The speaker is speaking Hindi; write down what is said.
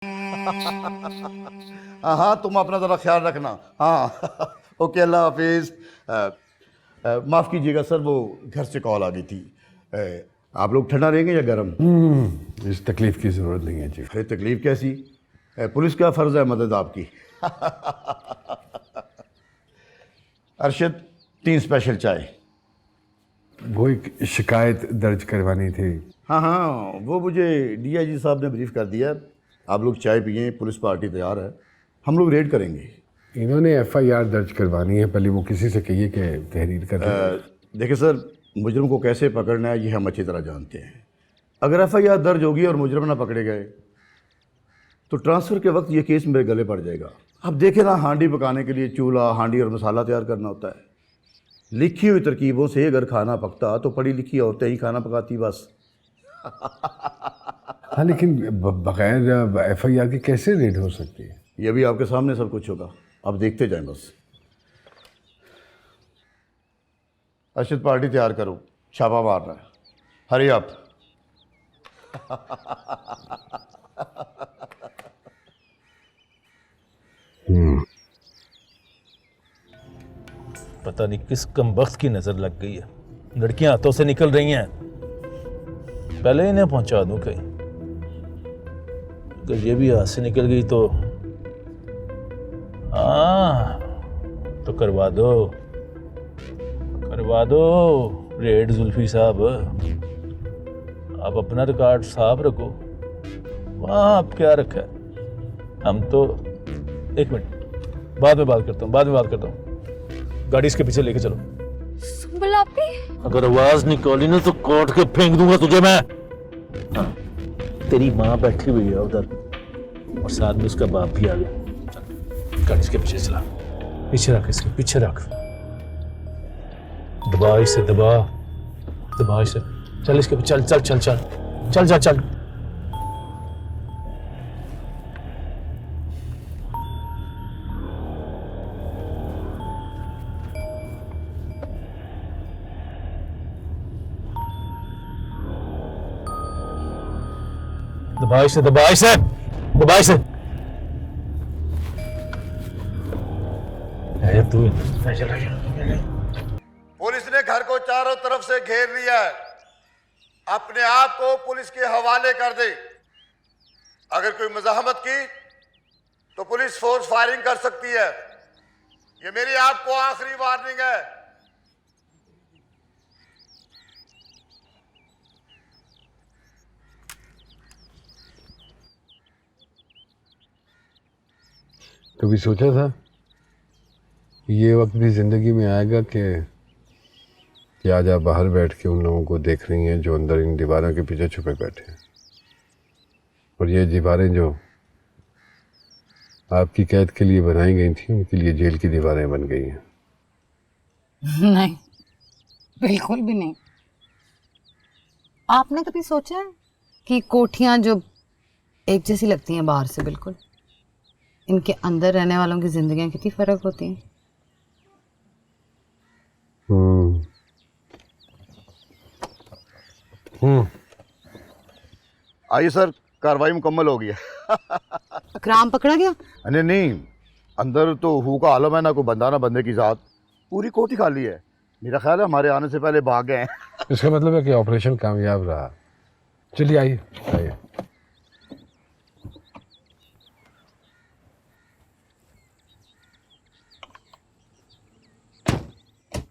हाँ हाँ, तुम अपना ज़रा ख्याल रखना। हाँ ओके, अल्लाह हाफिज़। माफ़ कीजिएगा सर, वो घर से कॉल आ गई थी। आप लोग ठंडा रहेंगे या गर्म? इस तकलीफ़ की ज़रूरत नहीं है जी। अरे तकलीफ़ कैसी? पुलिस का फ़र्ज़ है मदद आपकी। अरशद, 3 स्पेशल चाय। वो एक शिकायत दर्ज करवानी थी। हाँ हाँ, वो मुझे डीआईजी साहब ने ब्रीफ कर दिया। आप लोग चाय पिए, पुलिस पार्टी तैयार है, हम लोग रेड करेंगे। इन्होंने एफआईआर दर्ज करवानी है, पहले वो किसी से कहिए कि तहरीर कर दें। देखिए सर, मुजरम को कैसे पकड़ना है ये हम अच्छी तरह जानते हैं। अगर एफआईआर दर्ज होगी और मुजरम ना पकड़े गए तो ट्रांसफ़र के वक्त ये केस मेरे गले पड़ जाएगा। अब देखें ना, हांडी पकाने के लिए चूल्हा, हांडी और मसाला तैयार करना होता है। लिखी हुई तरकीबों से अगर खाना पकता तो पढ़ी लिखी औरतें ही खाना पकाती बस। हाँ, लेकिन बगैर एफआईआर के कैसे रेड हो सकती है? ये भी आपके सामने सब कुछ होगा, आप देखते जाएं बस। अरशद, पार्टी तैयार करो, छापा मारना है। हरी आप। पता नहीं किस कमबख्त की नजर लग गई है, लड़कियां हाथों से निकल रही हैं। पहले इन्हें पहुंचा दूं कहीं, अगर ये भी हाथ से निकल गई तो तो करवा दो रेड जुल्फी साहब। आप अपना रिकॉर्ड साफ रखो, वहां आप क्या रखा है। हम तो, एक मिनट, बाद में बात करता हूँ। गाड़ी इसके पीछे लेके चलो। सुंबल आपी, अगर आवाज निकाली ना तो काट के फेंक दूंगा तुझे मैं। तेरी माँ बैठी हुई है उधर और साथ में उसका बाप भी आ गया। चल, गाड़ी इसके पीछे चला, पीछे रख, इसके पीछे रख। दबा इसे, दबा इसे। चल इसके पीछे, चल। दबा इसे। तू पुलिस ने घर को चारों तरफ से घेर लिया है। अपने आप को पुलिस के हवाले कर दे। अगर कोई मज़ाहमत की तो पुलिस फोर्स फायरिंग कर सकती है। ये मेरी आपको आखिरी वार्निंग है। कभी सोचा था ये वक्त भी ज़िंदगी में आएगा कि आज आप बाहर बैठ के उन लोगों को देख रही हैं जो अंदर इन दीवारों के पीछे छुपे बैठे हैं, और ये दीवारें जो आपकी कैद के लिए बनाई गई थी उनके लिए जेल की दीवारें बन गई हैं। नहीं, बिल्कुल भी नहीं। आपने कभी सोचा है कि कोठियां जो एक जैसी लगती हैं बाहर से, बिल्कुल, इनके अंदर रहने वालों की जिंदगियां कितनी फर्क होती हैं? आइए सर, कार्रवाई मुकम्मल हो गई है। अकराम पकड़ा गया? नहीं नहीं, अंदर तो हु का आलम है, ना कोई बंदा ना बंदे की जात। पूरी कोठी खाली है। मेरा ख्याल है हमारे आने से पहले भाग गए हैं। इसका मतलब है कि ऑपरेशन कामयाब रहा। चलिए आइए।